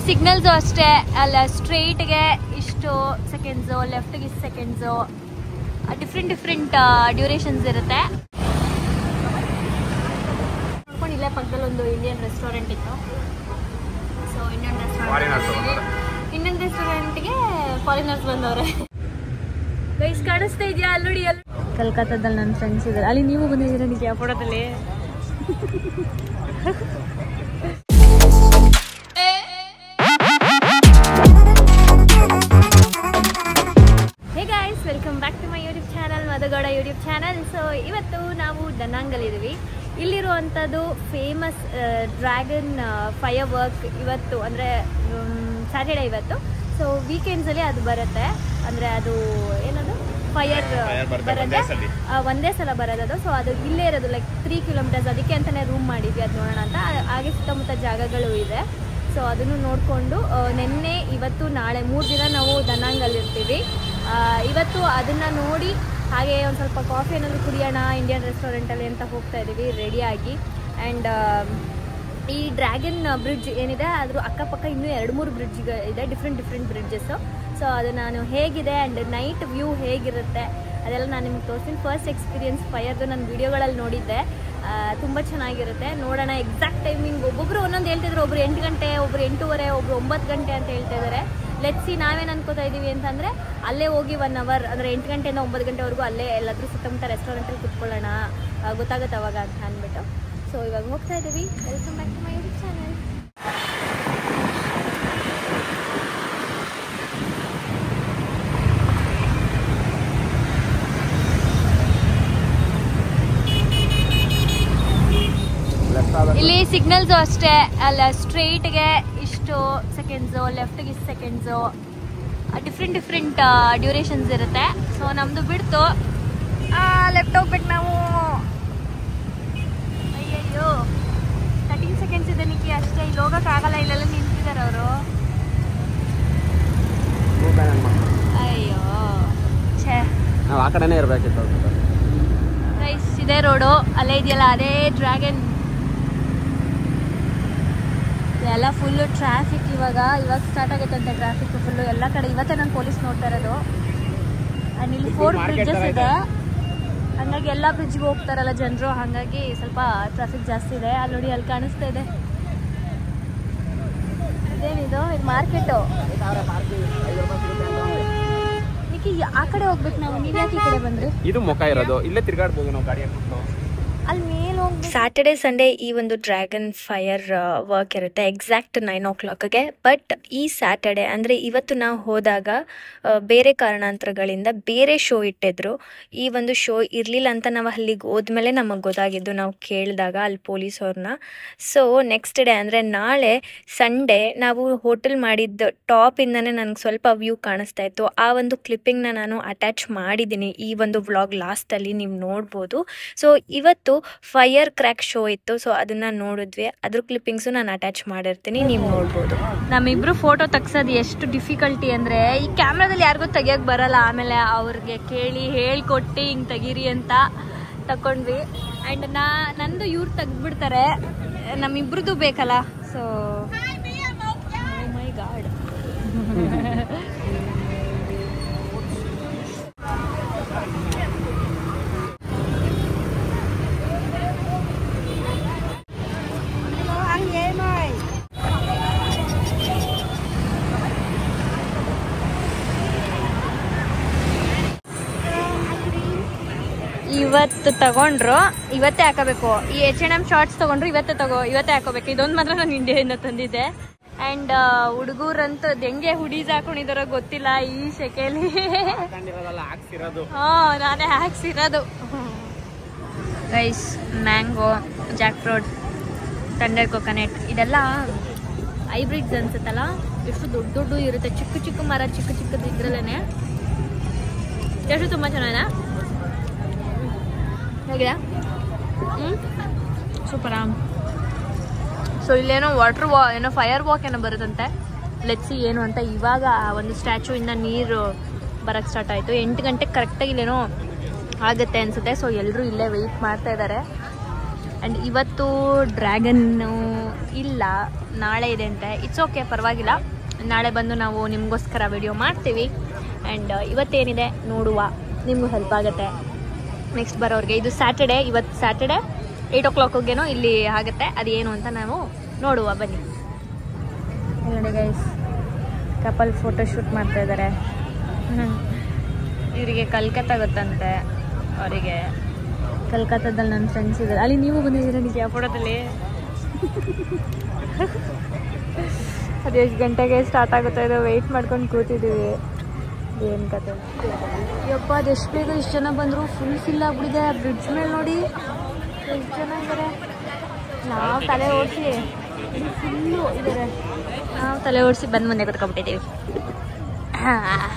Signals ಅಷ್ಟೇ, ಅಲ್ಲ ಸ್ಟ್ರೈಟ್ಗೆ ಇಷ್ಟು ಸೆಕೆಂಡ್ಸು, ಲೆಫ್ಟ್ಗೆ ಇಷ್ಟು ಸೆಕೆಂಡ್ಸು, ಡಿಫ್ರೆಂಟ್ ಡ್ಯೂರೇಷನ್ಸ್ ಇರುತ್ತೆ. ನೋಡ್ಕೊಂಡು ಇಲ್ಲೇ ಪಕ್ಕದಲ್ಲಿ ಒಂದು ಇಂಡಿಯನ್ ರೆಸ್ಟೋರೆಂಟ್ ಇತ್ತು. ಸೊ ಇಂಡಿಯನ್ ರೆಸ್ಟೋರೆಂಟ್ಗೆ ಫಾರಿನರ್ಸ್ ಬಂದವ್ರೆ. ಗೈಸ್ ಕಾಣಿಸ್ತಾ ಇದೆಯಾ? ಅಲ್ಲಿ ಕಲ್ಕತ್ತಾದಲ್ಲಿ ನನ್ನ ಫ್ರೆಂಡ್ಸ್ ಇದ್ದಾರೆ. ಅಲ್ಲಿ ನೀವು ಬಂದಿದ್ದೀರಾ ನಿಜ ಫೋಟೋದಲ್ಲಿ? Hey guys, welcome back to my YouTube channel, Madhu Gowda YouTube channel. So ಇವತ್ತು ನಾವು ದನಾಂಗಲ್ಲಿದ್ದೀವಿ. ಇಲ್ಲಿರುವಂಥದ್ದು ಫೇಮಸ್ ಡ್ರ್ಯಾಗನ್ ಫೈರ್ ವರ್ಕ್ ಇವತ್ತು, ಅಂದರೆ ಸ್ಯಾಟರ್ಡೇ ಇವತ್ತು. ಸೊ ವೀಕೆಂಡ್ಸಲ್ಲಿ ಅದು ಬರುತ್ತೆ, ಅಂದರೆ ಅದು ಏನದು ಫೈರ್ ಬರುತ್ತೆ, ಒಂದೇ ಸಲ ಬರೋದು. ಸೊ ಅದು ಇಲ್ಲೇ ಇರೋದು ಲೈಕ್ 3 ಕಿಲೋಮೀಟರ್ಸ್. ಅದಕ್ಕೆ ಅಂತಲೇ ರೂಮ್ ಮಾಡಿದ್ವಿ, ಅದು ನೋಡೋಣ ಅಂತ. ಹಾಗೆ ಸುತ್ತಮುತ್ತ ಜಾಗಗಳು ಇದೆ. ಸೊ ಅದನ್ನು ನೋಡಿಕೊಂಡು ನಿನ್ನೆ ಇವತ್ತು ನಾಳೆ 3 ದಿನ ನಾವು ದನಾಂಗಲ್ಲಿರ್ತೀವಿ. ಇವತ್ತು ಅದನ್ನು ನೋಡಿ ಹಾಗೆ ಒಂದು ಸ್ವಲ್ಪ ಕಾಫಿ ಏನಾದರೂ ಕುಡಿಯೋಣ ಇಂಡಿಯನ್ ರೆಸ್ಟೋರೆಂಟಲ್ಲಿ ಅಂತ ಹೋಗ್ತಾ ಇದ್ದೀವಿ ರೆಡಿಯಾಗಿ. ಆ್ಯಂಡ್ ಈ ಡ್ರ್ಯಾಗನ್ ಬ್ರಿಡ್ಜ್ ಏನಿದೆ ಅದ್ರ ಅಕ್ಕಪಕ್ಕ ಇನ್ನೂ 2-3 ಬ್ರಿಡ್ಜ್ ಇದೆ, ಡಿಫ್ರೆಂಟ್ ಬ್ರಿಡ್ಜಸ್ಸು. ಸೊ ಅದು ನಾನು ಹೇಗಿದೆ ಆ್ಯಂಡ್ ನೈಟ್ ವ್ಯೂ ಹೇಗಿರುತ್ತೆ ಅದೆಲ್ಲ ನಾನು ನಿಮ್ಗೆ ತೋರಿಸ್ತೀನಿ. ಫಸ್ಟ್ ಎಕ್ಸ್ಪೀರಿಯನ್ಸ್ ಫೈರ್ದು ನಾನು ವೀಡಿಯೋಗಳಲ್ಲಿ ನೋಡಿದ್ದೆ, ತುಂಬ ಚೆನ್ನಾಗಿರುತ್ತೆ. ನೋಡೋಣ ಎಕ್ಸಾಕ್ಟ್ ಟೈಮಿಂಗ್. ಒಬ್ಬೊಬ್ಬರು ಒಂದೊಂದು ಹೇಳ್ತಿದ್ರು, ಒಬ್ರು 8 ಗಂಟೆ, ಒಬ್ರು 8:30, ಒಬ್ರು 9 ಗಂಟೆ ಅಂತ ಹೇಳ್ತಾ ಇದ್ದಾರೆ. ಲೆಟ್ಸಿ ನಾವೇನು ಅನ್ಕೋತಾ ಇದ್ದೀವಿ ಅಂತಂದರೆ ಅಲ್ಲೇ ಹೋಗಿ 1 ಅವರ್, ಅಂದರೆ 8 ಗಂಟೆಯಿಂದ 9 ಗಂಟೆವರೆಗೂ ಅಲ್ಲೇ ಎಲ್ಲಾದರೂ ಸುತ್ತಮುತ್ತ ರೆಸ್ಟೋರೆಂಟಲ್ಲಿ ಕುತ್ಕೊಳ್ಳೋಣ, ಗೊತ್ತಾಗುತ್ತೆ ಅವಾಗ ಅಂತ ಅಂದ್ಬಿಟ್ಟು. ಸೊ ಇವಾಗ ಹೋಗ್ತಾ ಇದ್ದೀವಿ. Welcome back to my YouTube channel. ಇಲ್ಲಿ ಸಿಗ್ನಲ್ಸು ಅಷ್ಟೇ, ಅಲ್ಲ ಸ್ಟ್ರೈಟ್ಗೆ ಇಷ್ಟು ಸೆಕೆಂಡ್ಸು, ಲೆಫ್ಟ್ಗೆ ಇಷ್ಟು ಸೆಕೆಂಡ್ಸು, ಡಿಫ್ರೆಂಟ್ ಡ್ಯೂರೇಷನ್ಸ್ ಇರುತ್ತೆ. ಸೊ ನಮ್ಮದು ಬಿಡ್ತು, ಲೆಫ್ಟ್ ಹೋಗ್ಬೇಕು ನಾವು. ಅಯ್ಯಯ್ಯೋ 13 ಸೆಕೆಂಡ್ಸ್ ಇದೆ ನಿಕ್ಕಿ ಅಷ್ಟೇ. ಇಲ್ಲಿ ಹೋಗೋಕ್ಕಾಗಲ್ಲ, ಇಲ್ಲೆಲ್ಲ ನಿಂತಿದ್ದಾರೆ ಅವರು. ಅಯ್ಯೋ ಛೇ, ನಾವು ಆ ಕಡೆನೇ ಇರಬೇಕಿತ್ತು. ರೈಸ್ ಇದೇ ರೋಡು, ಅಲ್ಲೇ ಇದೆಯಲ್ಲ ಅದೇ ಡ್ರ್ಯಾಗನ್. ಎಲ್ಲ ಫುಲ್ಲು ಟ್ರಾಫಿಕ್. ಇವಾಗ ಸ್ಟಾರ್ಟ್ ಆಗುತ್ತಂತೆ ಟ್ರಾಫಿಕ್ ಫುಲ್ಲು ಎಲ್ಲ ಕಡೆ. ಇವತ್ತೇ ನಾನು ಪೊಲೀಸ್ ನೋಡ್ತಾ ಇರೋದು. ಆ್ಯಂಡ್ ಇಲ್ಲಿ 4 ಬ್ರಿಡ್ಜಸ್ ಇದೆ, ಹಾಗಾಗಿ ಎಲ್ಲ ಬ್ರಿಡ್ಜ್ಗೆ ಹೋಗ್ತಾರಲ್ಲ ಜನರು, ಹಾಗಾಗಿ ಸ್ವಲ್ಪ ಟ್ರಾಫಿಕ್ ಜಾಸ್ತಿ ಇದೆ. ಅಲ್ಲಿ ನೋಡಿ, ಅಲ್ಲಿ ಕಾಣಿಸ್ತಾ ಇದೆ. ಇದೇನಿದು? ಇದು ಮಾರ್ಕೆಟು. ಆ ಕಡೆ ಹೋಗ್ಬೇಕು ನಾವು. ನೀವು ಯಾಕೆ ಈ ಕಡೆ ಬಂದ್ರಿ? ಇದು ಮುಖ ಇರೋದು, ಇಲ್ಲೇ ತಿರ್ಗಾಡ್ಬೋದು ನಾವು ಗಾಡಿ ಹಾಕ್ಬಿಟ್ಟು. ಅಲ್ಲಿ ಮೇಲೆ ಹೋಗಿ ಸ್ಯಾಟರ್ಡೇ ಸಂಡೇ ಈ ಒಂದು ಡ್ರ್ಯಾಗನ್ ಫೈರ್ ವರ್ಕ್ ಇರುತ್ತೆ ಎಕ್ಸಾಕ್ಟ್ 9 o'clockಗೆ. ಬಟ್ ಈ ಸ್ಯಾಟರ್ಡೇ ಅಂದರೆ ಇವತ್ತು ನಾವು ಹೋದಾಗ ಬೇರೆ ಕಾರಣಾಂತರಗಳಿಂದ ಬೇರೆ ಶೋ ಇಟ್ಟಿದ್ರು. ಈ ಒಂದು ಶೋ ಇರಲಿಲ್ಲ ಅಂತ ನಾವು ಅಲ್ಲಿಗೆ ಹೋದ್ಮೇಲೆ ನಮಗೆ ಗೊತ್ತಾಗಿದ್ದು, ನಾವು ಕೇಳಿದಾಗ ಅಲ್ಲಿ ಪೊಲೀಸವ್ರನ್ನ. ಸೊ ನೆಕ್ಸ್ಟ್ ಡೇ ಅಂದರೆ ನಾಳೆ ಸಂಡೇ ನಾವು ಹೋಟೆಲ್ ಮಾಡಿದ್ದು ಟಾಪಿಂದನೇ ನನಗೆ ಸ್ವಲ್ಪ ವ್ಯೂ ಕಾಣಿಸ್ತಾ ಇತ್ತು. ಆ ಒಂದು ಕ್ಲಿಪ್ಪಿಂಗ್ನ ನಾನು ಅಟ್ಯಾಚ್ ಮಾಡಿದ್ದೀನಿ ಈ ಒಂದು ವ್ಲಾಗ್ ಲಾಸ್ಟಲ್ಲಿ, ನೀವು ನೋಡ್ಬೋದು. ಸೊ ಇವತ್ತು ಫೈರ್ ಕ್ರ್ಯಾಕ್ ಶೋ ಇತ್ತು, ಸೊ ಅದನ್ನ ನೋಡಿದ್ವಿ. ಅದ್ರ ಕ್ಲಿಪ್ಪಿಂಗ್ಸು ನಾನು ಅಟ್ಯಾಚ್ ಮಾಡಿರ್ತೀನಿ, ನೀವು ನೋಡ್ಬೋದು. ನಮ್ಮಿಬ್ರು ಫೋಟೋ ತೆಗ್ಸೋದು ಎಷ್ಟು ಡಿಫಿಕಲ್ಟಿ ಅಂದರೆ, ಈ ಕ್ಯಾಮ್ರಾದಲ್ಲಿ ಯಾರಿಗೂ ತೆಗಿಯೋಕೆ ಬರಲ್ಲ. ಆಮೇಲೆ ಅವ್ರಿಗೆ ಕೇಳಿ ಹೇಳ್ಕೊಟ್ಟು ಹಿಂಗೆ ತೆಗೀರಿ ಅಂತ ತಗೊಂಡ್ವಿ. ಆ್ಯಂಡ್ ನಂದು ಇವ್ರು ತೆಗ್ದ್ಬಿಡ್ತಾರೆ, ನಮ್ಮಿಬ್ರದ್ದು ಬೇಕಲ್ಲ. So my god. ಇವತ್ತು ತಗೊಂಡ್ರು ಇವತ್ತೇ ಹಾಕೋಬೇಕು. ಈ H&M ಶಾರ್ಟ್ಸ್ ತಗೊಂಡ್ರು ಇವತ್ತೇ ಹಾಕೋಬೇಕು. ಇದೊಂದು ಮಾತ್ರ ನಾನು ಇಂಡಿಯಾದಿಂದ ತಂದಿದ್ದೆ. ಆ್ಯಂಡ್ ಹುಡುಗರಂತೂ ಅದು ಹೆಂಗೆ ಹುಡೀಸ್ ಹಾಕೊಂಡಿದಾರೋ ಗೊತ್ತಿಲ್ಲ ಈ ಸೆಕೆಲಿ. ನಾನೇ ಹಾಕ್ಸಿರೋದು. Rice, mango, jackfruit, thunder coconut, ಇದೆಲ್ಲ ಹೈಬ್ರಿಡ್ಸ್ ಅನ್ಸುತ್ತಲ್ಲ. ಎಷ್ಟು ದೊಡ್ಡ ಇರುತ್ತೆ, ಚಿಕ್ಕ ಮರ, ಚಿಕ್ಕದು ಇದ್ರಲ್ಲೇ. ಎಷ್ಟು ತುಂಬ ಚೆನ್ನಾಗಿದೆ. ಹೇಗಿದೆ? ಸೂಪರಾ. ಸೊ ಇಲ್ಲೇನೋ ಏನೋ ಫೈರ್ ವಾಕ್ ಏನೋ ಬರುತ್ತಂತೆ. ಲೆಟ್ಸಿ ಏನು ಅಂತ. ಇವಾಗ ಒಂದು ಸ್ಟ್ಯಾಚು ಇಂದ ನೀರು ಬರಕ್ಕೆ ಸ್ಟಾರ್ಟ್ ಆಯಿತು. 8 ಗಂಟೆಗೆ ಕರೆಕ್ಟಾಗಿ ಇಲ್ಲೇನೋ ಆಗುತ್ತೆ ಅನಿಸುತ್ತೆ. ಸೊ ಎಲ್ಲರೂ ಇಲ್ಲೇ ವೆಯ್ಟ್ ಮಾಡ್ತಾ ಇದ್ದಾರೆ. ಆ್ಯಂಡ್ ಇವತ್ತು ಡ್ರ್ಯಾಗನ್ನು ಇಲ್ಲ, ನಾಳೆ ಇದೆ ಅಂತೆ. ಇಟ್ಸ್ ಓಕೆ, ಪರವಾಗಿಲ್ಲ. ನಾಳೆ ಬಂದು ನಾವು ನಿಮಗೋಸ್ಕರ ವಿಡಿಯೋ ಮಾಡ್ತೀವಿ. ಆ್ಯಂಡ್ ಇವತ್ತೇನಿದೆ ನೋಡುವ, ನಿಮಗೂ ಹೆಲ್ಪ್ ಆಗುತ್ತೆ ನೆಕ್ಸ್ಟ್ ಬರೋರಿಗೆ. ಇದು ಸ್ಯಾಟರ್ಡೇ, ಇವತ್ತು ಸ್ಯಾಟರ್ಡೇ 8 o'clockಗೇನೋ ಇಲ್ಲಿ ಆಗುತ್ತೆ. ಅದು ಏನು ಅಂತ ನಾವು ನೋಡುವ, ಬನ್ನಿ. ನೋಡಿ ಗೈಸ್, ಕಪಲ್ ಫೋಟೋಶೂಟ್ ಮಾಡ್ತಾ ಇದ್ದಾರೆ. ಇವರಿಗೆ ಕಲ್ಕತ್ತಾ ಗೊತ್ತಂತೆ. ಅವರಿಗೆ ಕಲ್ಕತ್ತಾದಲ್ಲಿ ನನ್ನ ಫ್ರೆಂಡ್ಸ್ ಇದ್ದಾರೆ. ಅಲ್ಲಿ ನೀವು ಬಂದಿದ್ದೀರಾ ನಿಜ ಆ ಫೋಟೋದಲ್ಲಿ? ಅದು ಎಷ್ಟು ಗಂಟೆಗೆ ಸ್ಟಾರ್ಟ್ ಆಗುತ್ತೆ ಇದು ವೆಯ್ಟ್ ಮಾಡ್ಕೊಂಡು ಕೂತಿದ್ದೀವಿ. ಏನು ಕತೆ ಯಪ್ಪ, ಅದು ಎಷ್ಟು ಬೇಗ ಇಷ್ಟು ಜನ ಬಂದರು. ಫಿಲ್ ಆಗ್ಬಿಟ್ಟಿದೆ ಬ್ರಿಡ್ಜ್ ಮೇಲೆ. ನೋಡಿ ಎಷ್ಟು ಜನ ಇದ್ದಾರೆ. ನಾವು ತಲೆ ಓಡಿಸಿ ಫುಲ್ಲು ಇದ್ದಾರೆ. ನಾವು ತಲೆ ಓಡಿಸಿ ಬಂದು ಮುಂದೆ ಕೂತ್ಕೊಂಡ್ಬಿಟ್ಟಿದ್ದೀವಿ. ಹಾಂ,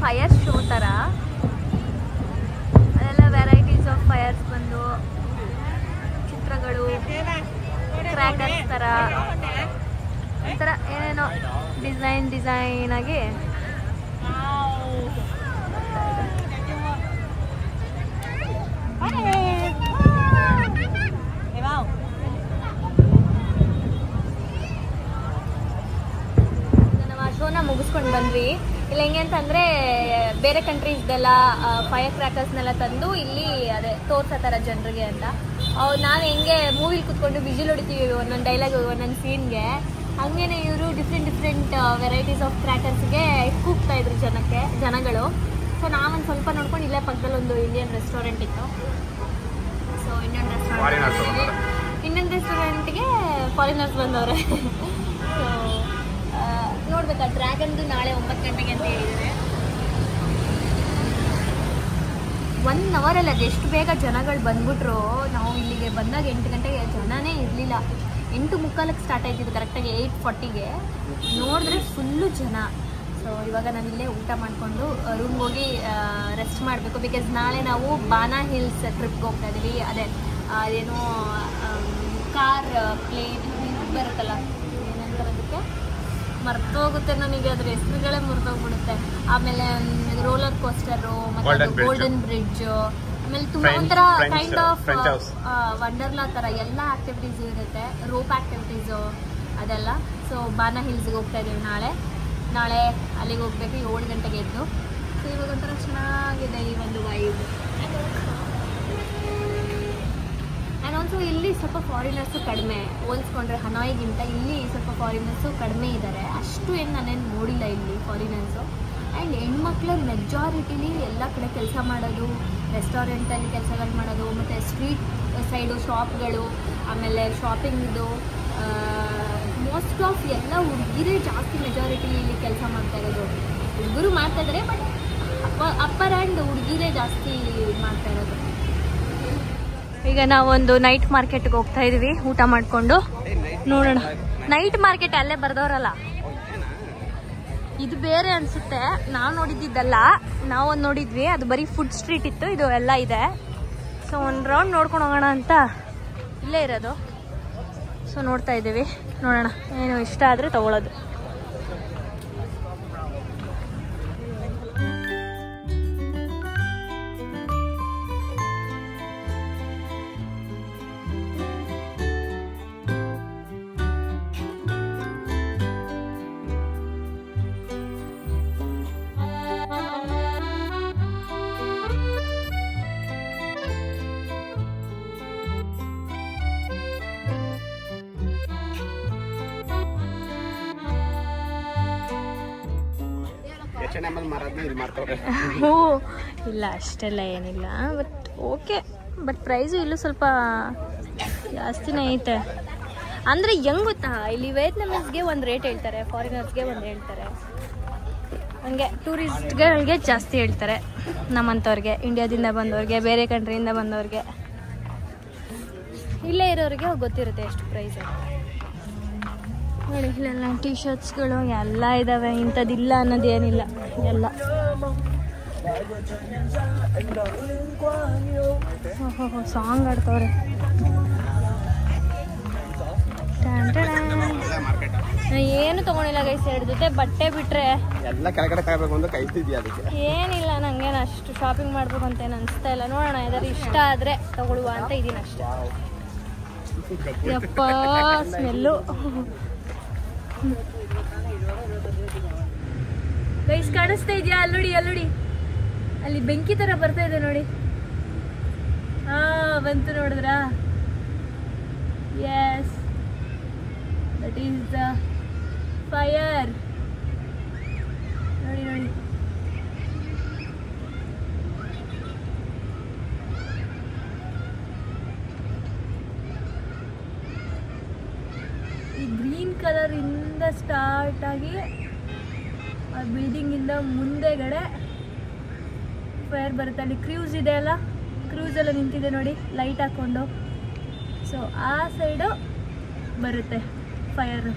ಫೈರ್ ಶೋ ಥರ ಅದೆಲ್ಲ ವೆರೈಟೀಸ್ ಆಫ್ ಫೈರ್ಸ್ ಬಂದು ಚಿತ್ರಗಳು, ಕ್ರ್ಯಾಕರ್ಸ್ ಥರ ಒಂಥರ ಏನೇನೋ ಡಿಸೈನ್ ಆಗಿ ನಾವು ಆ ಶೋನ ಮುಗಿಸ್ಕೊಂಡು ಬಂದ್ವಿ. ಇಲ್ಲಿ ಹೆಂಗೆ ಅಂತಂದರೆ ಬೇರೆ ಕಂಟ್ರೀಸ್ದೆಲ್ಲ ಫೈರ್ ಕ್ರ್ಯಾಕರ್ಸ್ನೆಲ್ಲ ತಂದು ಇಲ್ಲಿ ಅದೇ ತೋರ್ಸೋ ಥರ ಜನರಿಗೆ ಅಂತ. ನಾವು ಹೆಂಗೆ ಮೂವಿಲಿ ಕೂತ್ಕೊಂಡು ವಿಜಿಲ್ ಹೊಡಿತೀವಿ ಒಂದೊಂದು ಡೈಲಾಗ್ ಒಂದೊಂದು ಸೀನ್ಗೆ, ಹಂಗೇನೆ ಇವರು ಡಿಫ್ರೆಂಟ್ ವೆರೈಟೀಸ್ ಆಫ್ ಕ್ರ್ಯಾಕರ್ಸ್ಗೆ ಕೂಗ್ತಾಯಿದ್ರು ಜನಗಳು. ಸೊ ನಾವೊಂದು ಸ್ವಲ್ಪ ನೋಡ್ಕೊಂಡು ಇಲ್ಲೇ ಪಕ್ಕದಲ್ಲಿ ಒಂದು ಇಂಡಿಯನ್ ರೆಸ್ಟೋರೆಂಟ್ ಇತ್ತು. ಸೊ ಇಂಡಿಯನ್ ರೆಸ್ಟೋರೆಂಟ್ಗೆ ಫಾರಿನರ್ಸ್ ಬಂದವ್ರೆ. ಸೊ ನೋಡ್ಬೇಕಾ, ಡ್ರ್ಯಾಗನ್ದು ನಾಳೆ 9 ಗಂಟೆಗೆ ಅಂತ ಹೇಳಿದ್ದಾರೆ. 1 ಅವರಲ್ಲಿ ಅದು ಎಷ್ಟು ಬೇಗ ಜನಗಳು ಬಂದ್ಬಿಟ್ರು. ನಾವು ಇಲ್ಲಿಗೆ ಬಂದಾಗ 8 ಗಂಟೆಗೆ ಜನನೇ ಇರಲಿಲ್ಲ. 8:45 ಸ್ಟಾರ್ಟ್ ಆಯ್ತಿದ್ದು, ಕರೆಕ್ಟಾಗಿ 8:40ಗೆ ನೋಡಿದ್ರೆ ಫುಲ್ಲು ಜನ. ಸೊ ಇವಾಗ ನಾನು ಇಲ್ಲೇ ಊಟ ಮಾಡಿಕೊಂಡು ರೂಮ್ಗೆ ಹೋಗಿ ರೆಸ್ಟ್ ಮಾಡಬೇಕು. ಬಿಕಾಸ್ ನಾಳೆ ನಾವು ಬಾನಾ ಹಿಲ್ಸ್ ಟ್ರಿಪ್ಗೆ ಹೋಗ್ತಾ ಇದ್ದೀವಿ. ಅದೇ ಅದೇನೋ ಕಾರ್ ಪ್ಲೇನ್ ಬರುತ್ತಲ್ಲ, ಏನಂತಾರದಕ್ಕೆ ಮರ್ತೋಗುತ್ತೆ ನನಗೆ, ಅದ್ರ ಹೆಸರುಗಳೇ ಮರ್ತೋಗ್ಬಿಡುತ್ತೆ. ಆಮೇಲೆ ರೋಲರ್ ಕೋಸ್ಟರು, ಮತ್ತು ಗೋಲ್ಡನ್ ಬ್ರಿಡ್ಜ್, ಆಮೇಲೆ ತುಂಬ ಒಂಥರ ಕೈಂಡ್ ಆಫ್ ವಂಡರ್ಲಾ ಥರ ಎಲ್ಲ ಆಕ್ಟಿವಿಟೀಸ್ ಇರುತ್ತೆ. ರೋಪ್ ಆಕ್ಟಿವಿಟೀಸು ಅದೆಲ್ಲ. ಸೊ ಬಾನಾ ಹಿಲ್ಸ್ಗೆ ಹೋಗ್ತಾ ಇದ್ದೀವಿ ನಾಳೆ ಅಲ್ಲಿಗೆ ಹೋಗ್ಬೇಕು 7 ಗಂಟೆಗೆ ಎದ್ದು. ಸೊ ಇವಾಗ ಒಂಥರ ಚೆನ್ನಾಗಿದೆ ಈ ಒಂದು ವೈಬ್. ಆ್ಯಂಡ್ ಆಲ್ಸೋ ಇಲ್ಲಿ ಸ್ವಲ್ಪ ಫಾರಿನರ್ಸು ಕಡಿಮೆ, ಹೋಲಿಸ್ಕೊಂಡ್ರೆ ಹನಾಯ್ಗಿಂತ ಇಲ್ಲಿ ಸ್ವಲ್ಪ ಫಾರಿನರ್ಸು ಕಡಿಮೆ ಇದ್ದಾರೆ. ಅಷ್ಟು ಏನು ನಾನೇನು ನೋಡಿಲ್ಲ ಇಲ್ಲಿ ಫಾರಿನರ್ಸು. ಆ್ಯಂಡ್ ಹೆಣ್ಮಕ್ಳು ಮೆಜಾರಿಟಿಲಿ ಎಲ್ಲ ಕಡೆ ಕೆಲಸ ಮಾಡೋದು, ರೆಸ್ಟೋರೆಂಟಲ್ಲಿ ಕೆಲಸಗಳು ಮಾಡೋದು, ಮತ್ತು ಸ್ಟ್ರೀಟ್ ಸೈಡು ಶಾಪ್ಗಳು, ಆಮೇಲೆ ಶಾಪಿಂಗ್ದು, ಮೋಸ್ಟ್ ಆಫ್ ಎಲ್ಲ ಹುಡುಗಿರೇ ಜಾಸ್ತಿ ಮೆಜಾರಿಟಿಲಿ ಇಲ್ಲಿ ಕೆಲಸ ಮಾಡ್ತಾ ಇರೋದು. ಹುಡುಗರು ಮಾಡ್ತಾ ಇದ್ದಾರೆ, ಬಟ್ ಅಪ್ಪರ್ ಆ್ಯಂಡ್ ಹುಡುಗಿರೇ ಜಾಸ್ತಿ ಮಾಡ್ತಾ ಇರೋದು. ಈಗ ನಾವೊಂದು ನೈಟ್ ಮಾರ್ಕೆಟ್ಗೆ ಹೋಗ್ತಾ ಇದೀವಿ ಊಟ ಮಾಡಿಕೊಂಡು. ನೋಡೋಣ, ನೈಟ್ ಮಾರ್ಕೆಟ್ ಅಲ್ಲೇ ಬರ್ದವ್ರಲ್ಲ, ಇದು ಬೇರೆ ಅನ್ಸುತ್ತೆ. ನಾವು ನೋಡಿದ್ದಲ್ಲ, ನಾವೊಂದು ನೋಡಿದ್ವಿ, ಅದು ಬರೀ ಫುಡ್ ಸ್ಟ್ರೀಟ್ ಇತ್ತು, ಇದು ಎಲ್ಲ ಇದೆ. ಸೊ ಒಂದು ರೌಂಡ್ ನೋಡ್ಕೊಂಡು ಹೋಗೋಣ ಅಂತ ಇಲ್ಲೇ ಇರೋದು. ಸೊ ನೋಡ್ತಾ ಇದ್ದೀವಿ, ನೋಡೋಣ ಏನು ಇಷ್ಟ ಆದರೆ ತಗೊಳ್ಳೋದು. ಇಲ್ಲ ಅಷ್ಟೆಲ್ಲ ಏನಿಲ್ಲ, ಬಟ್ ಓಕೆ. ಬಟ್ ಪ್ರೈಸು ಇಲ್ಲೂ ಸ್ವಲ್ಪ ಜಾಸ್ತಿನೇ ಐತೆ. ಅಂದರೆ ಹೆಂಗೆ ಗೊತ್ತಾ, ಇಲ್ಲಿ ವಿಯೆಟ್ನಾಮೀಸ್ಗೆ ಒಂದು ರೇಟ್ ಹೇಳ್ತಾರೆ, ಫಾರಿನರ್ಸ್ಗೆ ಒಂದು ಹೇಳ್ತಾರೆ, ಹಂಗೆ ಟೂರಿಸ್ಟ್ಗಳಿಗೆ ಜಾಸ್ತಿ ಹೇಳ್ತಾರೆ. ನಮ್ಮಂಥವ್ರಿಗೆ, ಇಂಡಿಯಾದಿಂದ ಬಂದವ್ರಿಗೆ, ಬೇರೆ ಕಂಟ್ರಿಯಿಂದ ಬಂದವ್ರಿಗೆ, ಇಲ್ಲೇ ಇರೋರಿಗೆ ಗೊತ್ತಿರುತ್ತೆ ಎಷ್ಟು ಪ್ರೈಸ್. ನೋಡಿ ಇಲ್ಲೆಲ್ಲ ಟಿ ಶರ್ಟ್ಸ್ಗಳು ಎಲ್ಲ ಇದ್ದಾವೆ, ಇಂಥದ್ದಿಲ್ಲ ಅನ್ನೋದೇನಿಲ್ಲ ಎಲ್ಲ. ಓಹೋ ಸಾಂಗ್ ಆಡ್ತವ್ರೆ. ಏನು ತಗೊಂಡಿಲ್ಲ ಗೈಸ್, 2 ಜೊತೆ ಬಟ್ಟೆ ಬಿಟ್ರೆ ಎಲ್ಲ ಕೆಳಗಡೆ ಕಾಯ್ಬೇಕು ಅಂತ ಕಾಯ್ತಿದ್ಯಾ ಅದಕ್ಕೆ. ಏನಿಲ್ಲ, ನಂಗೇನು ಅಷ್ಟು ಶಾಪಿಂಗ್ ಮಾಡ್ಬೇಕು ಅಂತ ಏನು ಅನಿಸ್ತಾ ಇಲ್ಲ. ನೋಡೋಣ ಯಾವ್ದಾದ್ರು ಇಷ್ಟ ಆದರೆ ತಗೊಳ್ಳುವ ಅಂತ ಇದ್ದೀನಿ ಅಷ್ಟೇ. ಯಪ್ಪ ಸ್ಮೆಲ್ಲು ಗೈಸ್ ಕಾಣಿಸ್ತಾ ಇದೆಯಾ? ಅಲ್ಲೋಡಿ ಅಲ್ಲೋಡಿ, ಅಲ್ಲಿ ಬೆಂಕಿ ಥರ ಬರ್ತಾ ಇದೆ ನೋಡಿ. ಬಂತು ನೋಡಿದ್ರಾ? Yes, that is the fire. ನೋಡಿ ನೋಡಿ, ಈ ಗ್ರೀನ್ ಕಲರ್ ಇಂದ ಸ್ಟಾರ್ಟ್ ಆಗಿ ಆ ಬಿಲ್ಡಿಂಗ್ ಇಂದ ಮುಂದೆಗಡೆ ಫೈರ್ ಬರುತ್ತೆ. ಅಲ್ಲಿ ಕ್ರೂಸ್ ಇದೆ ಅಲ್ಲ, ಕ್ರೂಸ್ ಎಲ್ಲ ನಿಂತಿದೆ ನೋಡಿ ಲೈಟ್ ಹಾಕೊಂಡು. ಸೊ ಆ ಸೈಡು ಬರುತ್ತೆ ಫೈರ್.